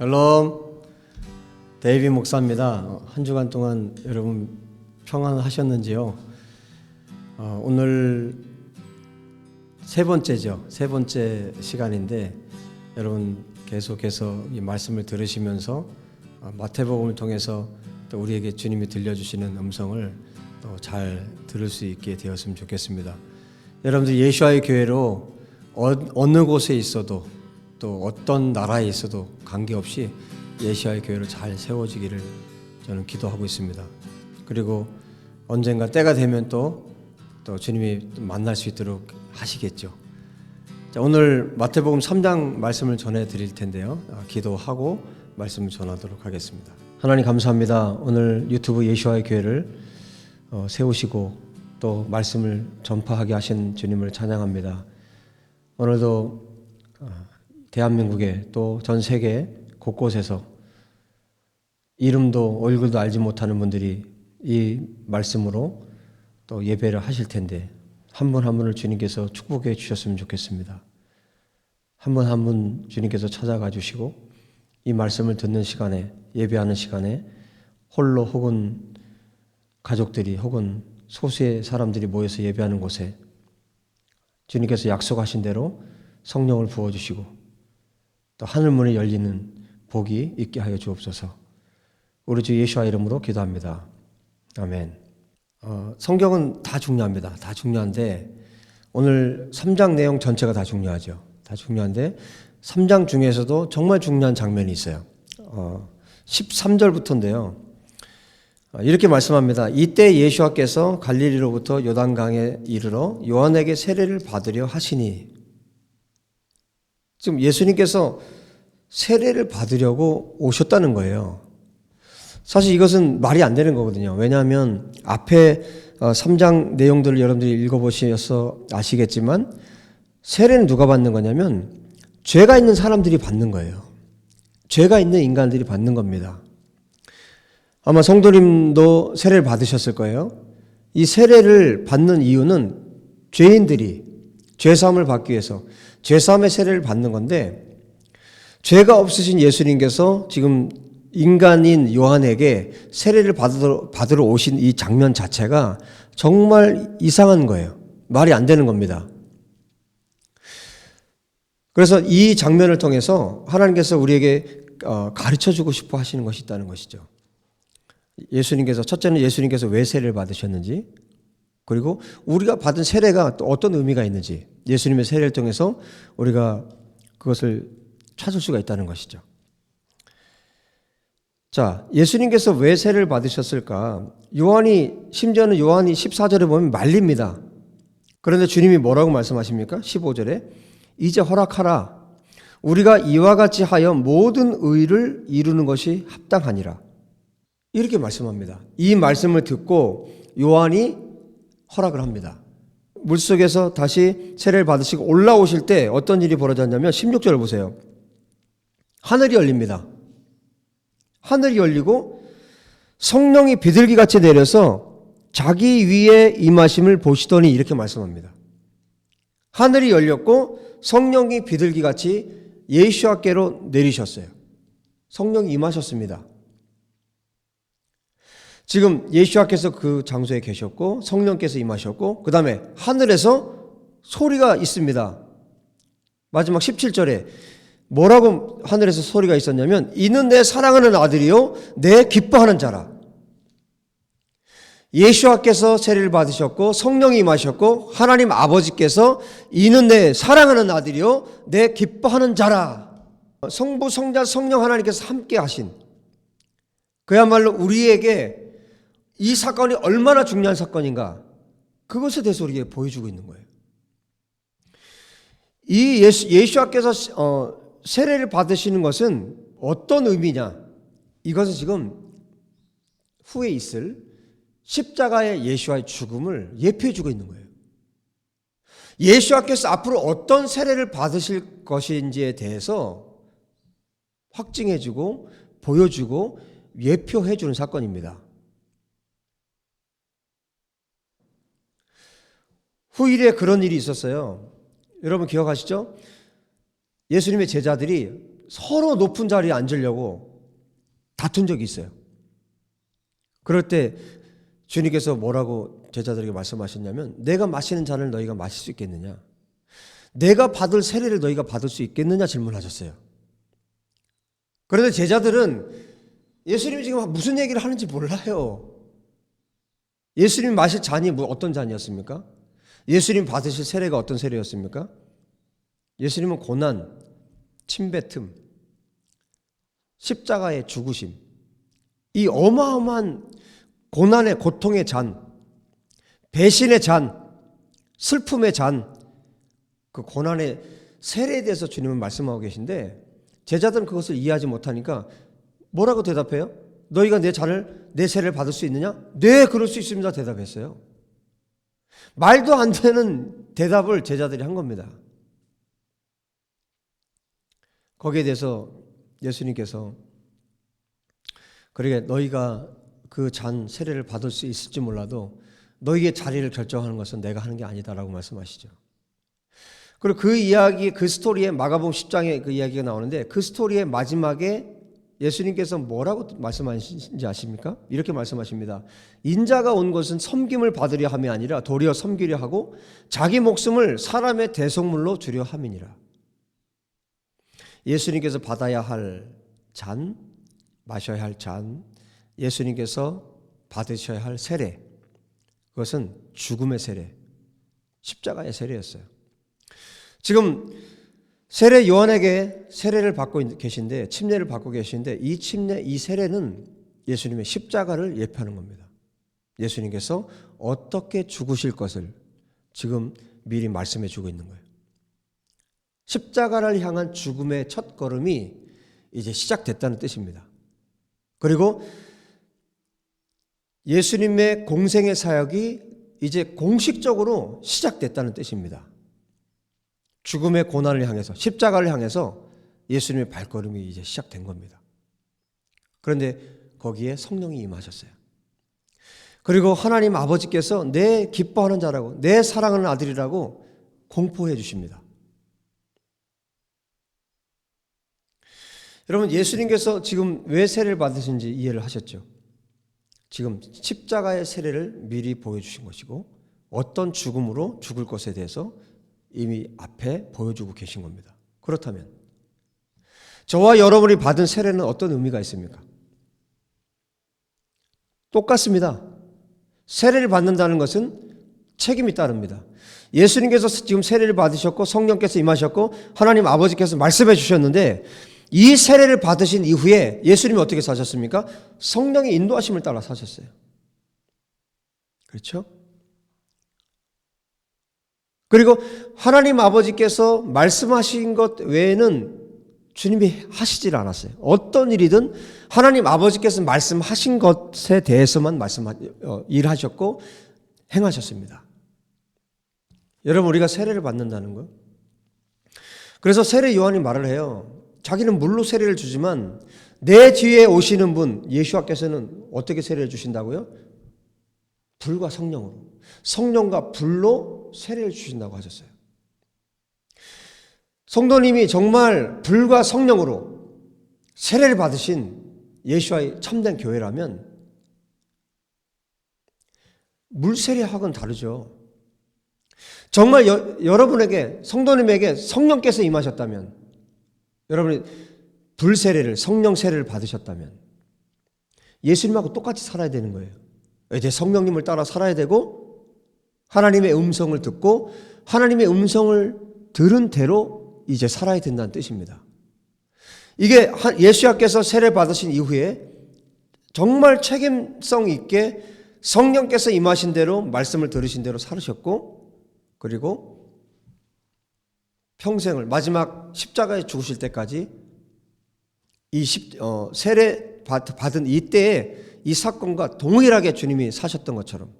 샬롬, 데이비 목사입니다. 한 주간 동안 여러분 평안하셨는지요? 오늘 세 번째죠. 세 번째 시간인데 여러분 계속해서 이 말씀을 들으시면서 마태복음을 통해서 또 우리에게 주님이 들려주시는 음성을 또 잘 들을 수 있게 되었으면 좋겠습니다. 여러분들 예수와의 교회로 어느 곳에 있어도 또 어떤 나라에 있어도 관계없이 예수와의 교회로 잘 세워지기를 저는 기도하고 있습니다. 그리고 언젠가 때가 되면 또 주님이 만날 수 있도록 하시겠죠. 자, 오늘 마태복음 3장 말씀을 전해드릴 텐데요. 기도하고 말씀을 전하도록 하겠습니다. 하나님 감사합니다. 오늘 유튜브 예수와의 교회를 세우시고 또 말씀을 전파하게 하신 주님을 찬양합니다. 오늘도 대한민국에 또 전 세계 곳곳에서 이름도 얼굴도 알지 못하는 분들이 이 말씀으로 또 예배를 하실 텐데 한 분 한 분을 주님께서 축복해 주셨으면 좋겠습니다. 한 분 한 분 주님께서 찾아가 주시고 이 말씀을 듣는 시간에 예배하는 시간에 홀로 혹은 가족들이 혹은 소수의 사람들이 모여서 예배하는 곳에 주님께서 약속하신 대로 성령을 부어주시고 또 하늘문이 열리는 복이 있게 하여 주옵소서. 우리 주 예수와 이름으로 기도합니다. 아멘. 성경은 다 중요합니다. 다 중요한데 오늘 3장 내용 전체가 다 중요하죠. 다 중요한데 3장 중에서도 정말 중요한 장면이 있어요. 13절부터인데요. 이렇게 말씀합니다. 이때 예수께서 갈릴리로부터 요단강에 이르러 요한에게 세례를 받으려 하시니, 지금 예수님께서 세례를 받으려고 오셨다는 거예요. 사실 이것은 말이 안 되는 거거든요. 왜냐하면 앞에 3장 내용들을 여러분들이 읽어보셔서 아시겠지만 세례는 누가 받는 거냐면 죄가 있는 사람들이 받는 거예요. 죄가 있는 인간들이 받는 겁니다. 아마 성도님도 세례를 받으셨을 거예요. 이 세례를 받는 이유는 죄인들이 죄사함을 받기 위해서 죄사함의 세례를 받는 건데, 죄가 없으신 예수님께서 지금 인간인 요한에게 세례를 받으러 오신 이 장면 자체가 정말 이상한 거예요. 말이 안 되는 겁니다. 그래서 이 장면을 통해서 하나님께서 우리에게 가르쳐주고 싶어 하시는 것이 있다는 것이죠. 예수님께서, 첫째는 예수님께서 왜 세례를 받으셨는지, 그리고 우리가 받은 세례가 또 어떤 의미가 있는지, 예수님의 세례를 통해서 우리가 그것을 찾을 수가 있다는 것이죠. 자, 예수님께서 왜 세례를 받으셨을까? 심지어는 요한이 14절에 보면 말립니다. 그런데 주님이 뭐라고 말씀하십니까? 15절에 이제 허락하라. 우리가 이와 같이 하여 모든 의를 이루는 것이 합당하니라. 이렇게 말씀합니다. 이 말씀을 듣고 요한이 허락을 합니다. 물속에서 다시 세례를 받으시고 올라오실 때 어떤 일이 벌어졌냐면 16절을 보세요. 하늘이 열립니다. 하늘이 열리고 성령이 비둘기같이 내려서 자기 위에 임하심을 보시더니 이렇게 말씀합니다. 하늘이 열렸고 성령이 비둘기같이 예수께로 내리셨어요. 성령이 임하셨습니다. 지금 예수께서 그 장소에 계셨고 성령께서 임하셨고 그 다음에 하늘에서 소리가 있습니다. 마지막 17절에 뭐라고 하늘에서 소리가 있었냐면 이는 내 사랑하는 아들이요 내 기뻐하는 자라. 예수께서 세례를 받으셨고 성령이 임하셨고 하나님 아버지께서 이는 내 사랑하는 아들이요 내 기뻐하는 자라. 성부 성자 성령 하나님께서 함께 하신, 그야말로 우리에게 이 사건이 얼마나 중요한 사건인가, 그것에 대해서 우리에게 보여주고 있는 거예요. 이 예수께서 세례를 받으시는 것은 어떤 의미냐? 이것은 지금 후에 있을 십자가의 예수와의 죽음을 예표해 주고 있는 거예요. 예수께서 앞으로 어떤 세례를 받으실 것인지에 대해서 확증해 주고 보여주고 예표해 주는 사건입니다. 후일에 그런 일이 있었어요. 여러분 기억하시죠? 예수님의 제자들이 서로 높은 자리에 앉으려고 다툰 적이 있어요. 그럴 때 주님께서 뭐라고 제자들에게 말씀하셨냐면 내가 마시는 잔을 너희가 마실 수 있겠느냐? 내가 받을 세례를 너희가 받을 수 있겠느냐 질문하셨어요. 그런데 제자들은 예수님이 지금 무슨 얘기를 하는지 몰라요. 예수님이 마실 잔이 어떤 잔이었습니까? 예수님 받으실 세례가 어떤 세례였습니까? 예수님은 고난, 침뱉음, 십자가의 죽으심, 이 어마어마한 고난의 고통의 잔, 배신의 잔, 슬픔의 잔, 그 고난의 세례에 대해서 주님은 말씀하고 계신데 제자들은 그것을 이해하지 못하니까 뭐라고 대답해요? 너희가 내 세례를 받을 수 있느냐? 네, 그럴 수 있습니다. 대답했어요. 말도 안 되는 대답을 제자들이 한 겁니다. 거기에 대해서 예수님께서 그러게 너희가 그 잔 세례를 받을 수 있을지 몰라도 너희의 자리를 결정하는 것은 내가 하는 게 아니다라고 말씀하시죠. 그리고 그 이야기, 그 스토리에 마가복음 10장에 그 이야기가 나오는데 그 스토리의 마지막에 예수님께서 뭐라고 말씀하신지 아십니까? 이렇게 말씀하십니다. 인자가 온 것은 섬김을 받으려 함이 아니라 도리어 섬기려 하고 자기 목숨을 사람의 대속물로 주려 함이니라. 예수님께서 받아야 할 잔, 마셔야 할 잔, 예수님께서 받으셔야 할 세례, 그것은 죽음의 세례, 십자가의 세례였어요. 지금 세례 요한에게 세례를 받고 계신데, 침례를 받고 계신데 이 세례는 예수님의 십자가를 예표하는 겁니다. 예수님께서 어떻게 죽으실 것을 지금 미리 말씀해 주고 있는 거예요. 십자가를 향한 죽음의 첫 걸음이 이제 시작됐다는 뜻입니다. 그리고 예수님의 공생의 사역이 이제 공식적으로 시작됐다는 뜻입니다. 죽음의 고난을 향해서, 십자가를 향해서 예수님의 발걸음이 이제 시작된 겁니다. 그런데 거기에 성령이 임하셨어요. 그리고 하나님 아버지께서 내 기뻐하는 자라고, 내 사랑하는 아들이라고 공포해 주십니다. 여러분, 예수님께서 지금 왜 세례를 받으신지 이해를 하셨죠? 지금 십자가의 세례를 미리 보여주신 것이고 어떤 죽음으로 죽을 것에 대해서 이미 앞에 보여주고 계신 겁니다. 그렇다면 저와 여러분이 받은 세례는 어떤 의미가 있습니까? 똑같습니다. 세례를 받는다는 것은 책임이 따릅니다. 예수님께서 지금 세례를 받으셨고 성령께서 임하셨고 하나님 아버지께서 말씀해 주셨는데 이 세례를 받으신 이후에 예수님이 어떻게 사셨습니까? 성령의 인도하심을 따라 사셨어요. 그렇죠? 그리고 하나님 아버지께서 말씀하신 것 외에는 주님이 하시질 않았어요. 어떤 일이든 하나님 아버지께서 말씀하신 것에 대해서만 일하셨고 행하셨습니다. 여러분, 우리가 세례를 받는다는 거. 그래서 세례 요한이 말을 해요. 자기는 물로 세례를 주지만 내 뒤에 오시는 분 예수와께서는 어떻게 세례를 주신다고요? 불과 성령으로, 성령과 불로 세례를 주신다고 하셨어요. 성도님이 정말 불과 성령으로 세례를 받으신 예수와의 참된 교회라면 물세례하고는 다르죠. 정말 여러분에게, 성도님에게 성령께서 임하셨다면, 여러분이 불세례를, 성령 세례를 받으셨다면 예수님하고 똑같이 살아야 되는 거예요. 이제 성령님을 따라 살아야 되고 하나님의 음성을 듣고 하나님의 음성을 들은 대로 이제 살아야 된다는 뜻입니다. 이게 예수님께서 세례 받으신 이후에 정말 책임성 있게 성령께서 임하신 대로 말씀을 들으신 대로 살으셨고 그리고 평생을 마지막 십자가에 죽으실 때까지 이 세례 받은 이때에 이 사건과 동일하게 주님이 사셨던 것처럼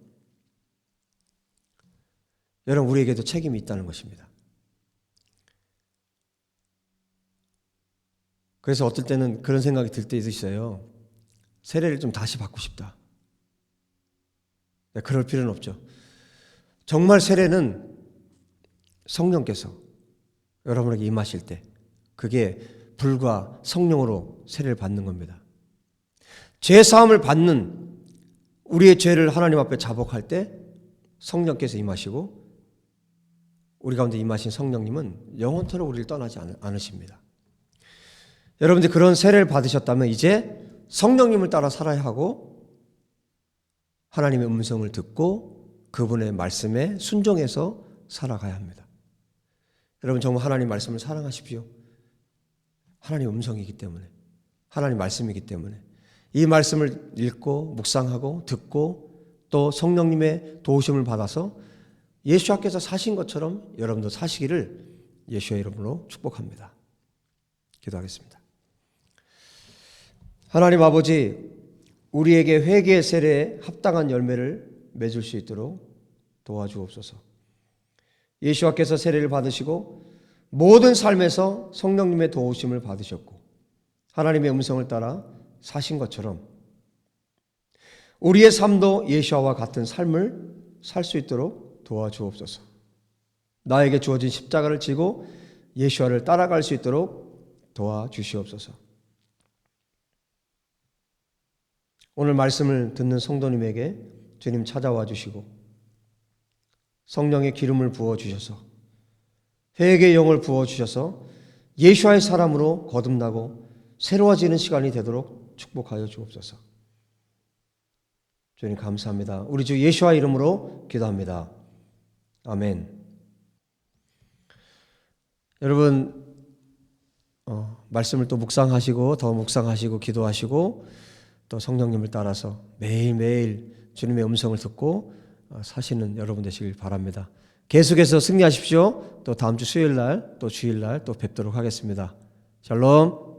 여러분 우리에게도 책임이 있다는 것입니다. 그래서 어떨 때는 그런 생각이 들 때도 있어요. 세례를 좀 다시 받고 싶다. 그럴 필요는 없죠. 정말 세례는 성령께서 여러분에게 임하실 때 그게 불과 성령으로 세례를 받는 겁니다. 죄 사함을 받는 우리의 죄를 하나님 앞에 자복할 때 성령께서 임하시고 우리 가운데 임하신 성령님은 영원토록 우리를 떠나지 않으십니다. 여러분들 그런 세례를 받으셨다면 이제 성령님을 따라 살아야 하고 하나님의 음성을 듣고 그분의 말씀에 순종해서 살아가야 합니다. 여러분 정말 하나님 말씀을 사랑하십시오. 하나님 음성이기 때문에, 하나님 말씀이기 때문에 이 말씀을 읽고 묵상하고 듣고 또 성령님의 도우심을 받아서 예수께서 사신 것처럼 여러분도 사시기를 예수의 이름으로 축복합니다. 기도하겠습니다. 하나님 아버지, 우리에게 회개의 세례에 합당한 열매를 맺을 수 있도록 도와주옵소서. 예수께서 세례를 받으시고 모든 삶에서 성령님의 도우심을 받으셨고 하나님의 음성을 따라 사신 것처럼 우리의 삶도 예수와 같은 삶을 살 수 있도록 도와주옵소서. 나에게 주어진 십자가를 지고 예수를 따라갈 수 있도록 도와주시옵소서. 오늘 말씀을 듣는 성도님에게 주님 찾아와 주시고 성령의 기름을 부어주셔서 회개의 영을 부어주셔서 예수와의 사람으로 거듭나고 새로워지는 시간이 되도록 축복하여 주옵소서. 주님 감사합니다. 우리 주 예수와 이름으로 기도합니다. 아멘. 여러분 말씀을 또 묵상하시고 더 묵상하시고 기도하시고 또 성령님을 따라서 매일매일 주님의 음성을 듣고 사시는 여러분 되시길 바랍니다. 계속해서 승리하십시오. 또 다음 주 수요일 날 또 주일 날 또 뵙도록 하겠습니다. 샬롬.